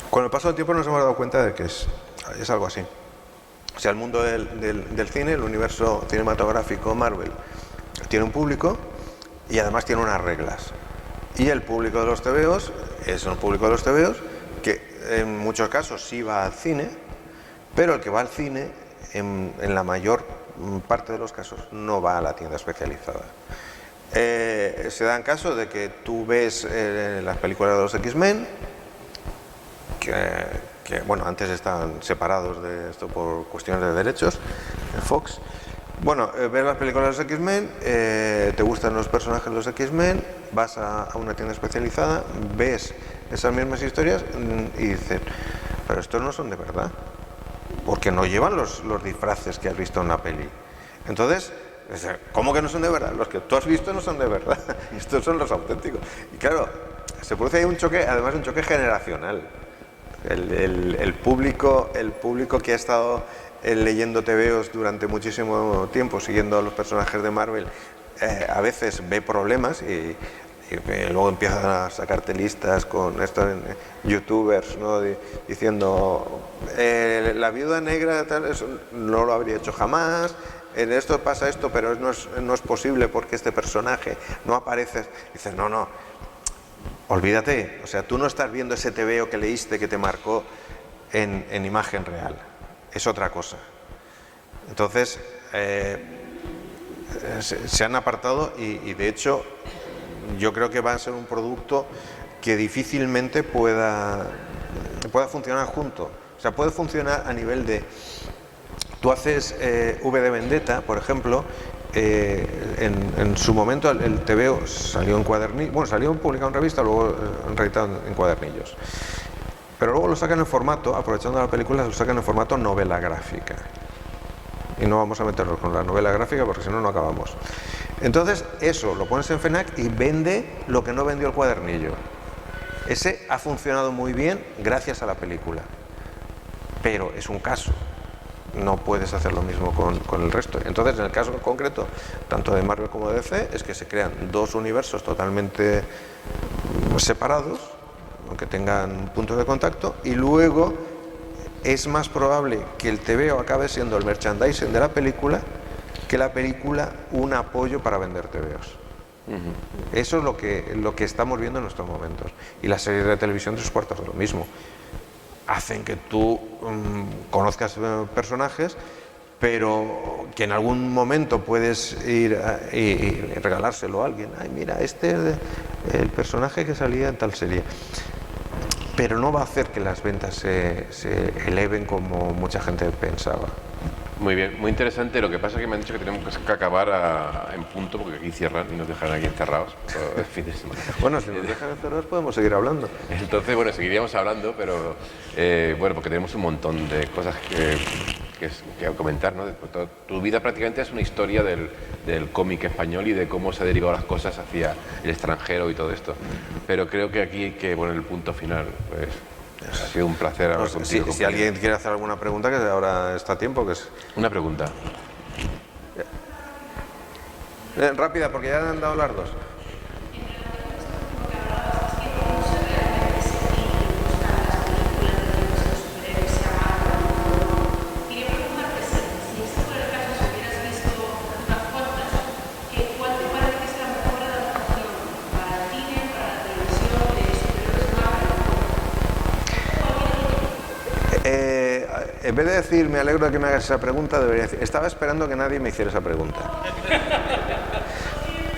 Con el paso del tiempo nos hemos dado cuenta de que es algo así. O sea, el mundo del cine, el universo cinematográfico Marvel, tiene un público y además tiene unas reglas. Y el público de los tebeos es un público de los tebeos que en muchos casos sí va al cine, pero el que va al cine en la mayor parte de los casos no va a la tienda especializada. Se dan casos de que tú ves las películas de los X-Men, que bueno, antes estaban separados de esto por cuestiones de derechos, de Fox. Bueno, ves las películas de los X-Men, te gustan los personajes de los X-Men, vas a una tienda especializada, ves esas mismas historias y dices, pero estos no son de verdad, porque no llevan los disfraces que has visto en la peli. Entonces, ¿cómo que no son de verdad? Los que tú has visto no son de verdad, estos son los auténticos. Y claro, se produce ahí un choque, además un choque generacional. El público que ha estado leyendo tebeos durante muchísimo tiempo, siguiendo a los personajes de Marvel, a veces ve problemas y luego empiezan a sacarte listas con estos youtubers, ¿no? Diciendo la viuda negra tal, eso no lo habría hecho jamás, en esto pasa esto, pero no es posible porque este personaje no aparece. Dices, no, olvídate, o sea, tú no estás viendo ese tebeo que leíste que te marcó en imagen real, es otra cosa. Entonces se han apartado y de hecho yo creo que va a ser un producto que difícilmente pueda funcionar junto. O sea, puede funcionar a nivel de... Tú haces V de Vendetta, por ejemplo, en su momento el tebeo salió en cuadernillos, bueno, salió publicado en revista, luego reeditado en cuadernillos. Pero luego lo sacan en formato, aprovechando la película, lo sacan en formato novela gráfica. Y no vamos a meternos con la novela gráfica porque si no, no acabamos. Entonces, eso, lo pones en FNAC y vende lo que no vendió el cuadernillo. Ese ha funcionado muy bien gracias a la película. Pero es un caso. No puedes hacer lo mismo con el resto. Entonces, en el caso concreto, tanto de Marvel como de DC, es que se crean dos universos totalmente separados, aunque tengan puntos de contacto, y luego es más probable que el tebeo acabe siendo el merchandising de la película que la película un apoyo para vender tebeos. Eso es lo que estamos viendo en estos momentos. Y las series de televisión, 3/4 de lo mismo. Hacen que tú conozcas personajes, pero que en algún momento puedes ir y regalárselo a alguien. Ay, mira, este es el personaje que salía en tal serie. Pero no va a hacer que las ventas se eleven como mucha gente pensaba. Muy bien, muy interesante. Lo que pasa es que me han dicho que tenemos que acabar en punto porque aquí cierran y nos dejan aquí encerrados todo el fin de semana. Bueno, si nos dejan encerrados podemos seguir hablando. Entonces, bueno, seguiríamos hablando, pero bueno, porque tenemos un montón de cosas que comentar, ¿no? Tu vida prácticamente es una historia del cómic español y de cómo se han derivado las cosas hacia el extranjero y todo esto. Pero creo que aquí hay que poner el punto final, pues. Ha sido un placer hablar contigo. Si alguien quiere hacer alguna pregunta, que ahora está a tiempo, que es... Una pregunta. Rápida, porque ya han dado las dos. En vez de decir, me alegro de que me hagas esa pregunta, debería decir, estaba esperando que nadie me hiciera esa pregunta.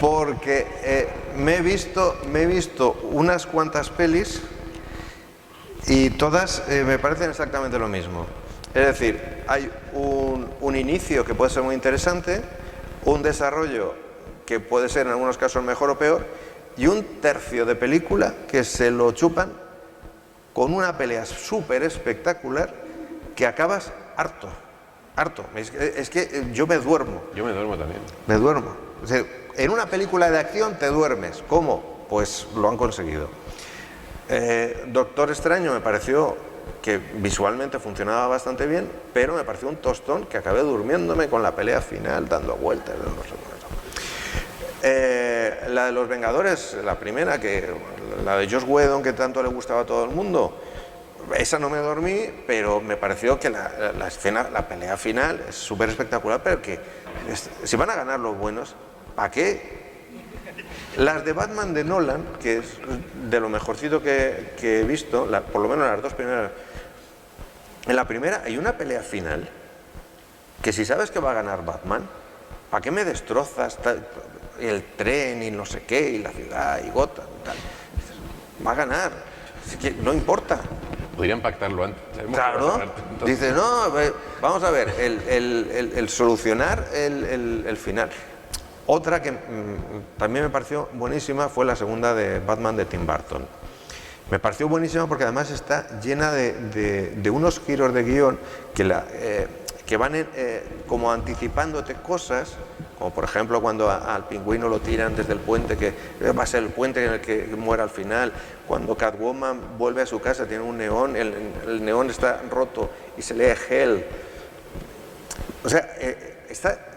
Porque me he visto unas cuantas pelis y todas me parecen exactamente lo mismo. Es decir, hay un inicio que puede ser muy interesante, un desarrollo que puede ser en algunos casos mejor o peor, y un tercio de película que se lo chupan con una pelea súper espectacular que acabas harto. Es que yo me duermo. Yo me duermo también. Me duermo. O sea, en una película de acción te duermes. ¿Cómo? Pues lo han conseguido. Doctor Extraño me pareció que visualmente funcionaba bastante bien, pero me pareció un tostón que acabé durmiéndome con la pelea final, dando vueltas. La de los Vengadores, la primera, la de Joss Whedon, que tanto le gustaba a todo el mundo, esa no me dormí, pero me pareció que la pelea final es súper espectacular, pero que si van a ganar los buenos, ¿para qué? Las de Batman de Nolan, que es de lo mejorcito que he visto, por lo menos las dos primeras, en la primera hay una pelea final que si sabes que va a ganar Batman, ¿para qué me destrozas el tren y no sé qué, y la ciudad y Gotham y tal? Va a ganar, es que no importa. Podrían pactarlo antes. Claro, dice, no, vamos a ver, el solucionar el final. Otra que también me pareció buenísima fue la segunda de Batman de Tim Burton. Me pareció buenísima porque además está llena de unos giros de guión que van como anticipándote cosas, como por ejemplo cuando al pingüino lo tiran desde el puente, que va a ser el puente en el que muera al final, cuando Catwoman vuelve a su casa, tiene un neón, el neón está roto y se lee Hell. O sea, está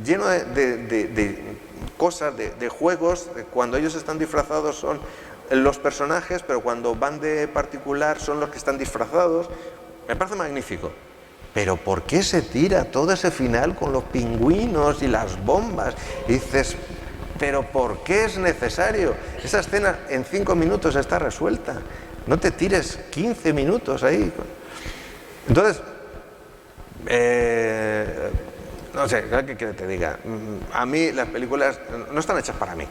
lleno de cosas, de juegos. Cuando ellos están disfrazados son los personajes, pero cuando van de particular son los que están disfrazados. Me parece magnífico. Pero ¿por qué se tira todo ese final con los pingüinos y las bombas? Y dices, ¿pero por qué es necesario? Esa escena en 5 minutos está resuelta. No te tires 15 minutos ahí. Entonces, no sé, ¿qué quiere que te diga? A mí las películas no están hechas para mí.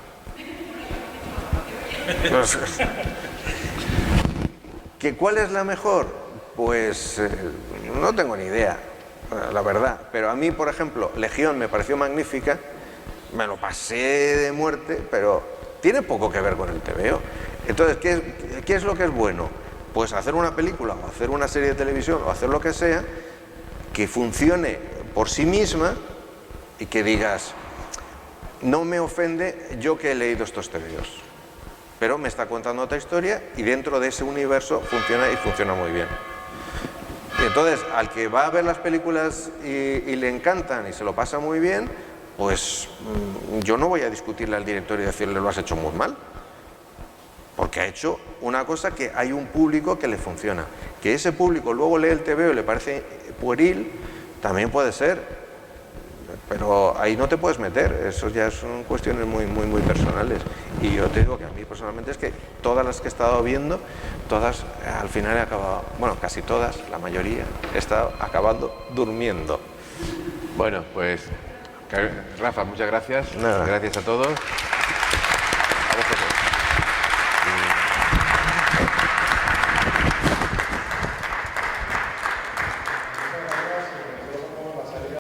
¿Cuál es la mejor? Pues no tengo ni idea, la verdad. Pero a mí, por ejemplo, Legión me pareció magnífica, me lo pasé de muerte, pero tiene poco que ver con el TVO. Entonces, ¿qué es lo que es bueno? Pues hacer una película, o hacer una serie de televisión, o hacer lo que sea, que funcione por sí misma y que digas, no me ofende yo que he leído estos TVOs, pero me está contando otra historia y dentro de ese universo funciona y funciona muy bien. Y entonces, al que va a ver las películas y le encantan y se lo pasa muy bien, pues yo no voy a discutirle al director y decirle lo has hecho muy mal, porque ha hecho una cosa que hay un público que le funciona. Que ese público luego lee el TVO y le parece pueril, también puede ser, pero ahí no te puedes meter, eso ya son cuestiones muy personales. Y yo te digo que a mí personalmente es que todas las que he estado viendo, todas al final he acabado, bueno, casi todas, la mayoría, he estado acabando durmiendo. Bueno, pues Rafa, muchas gracias. Nada. Gracias a todos. A vosotros.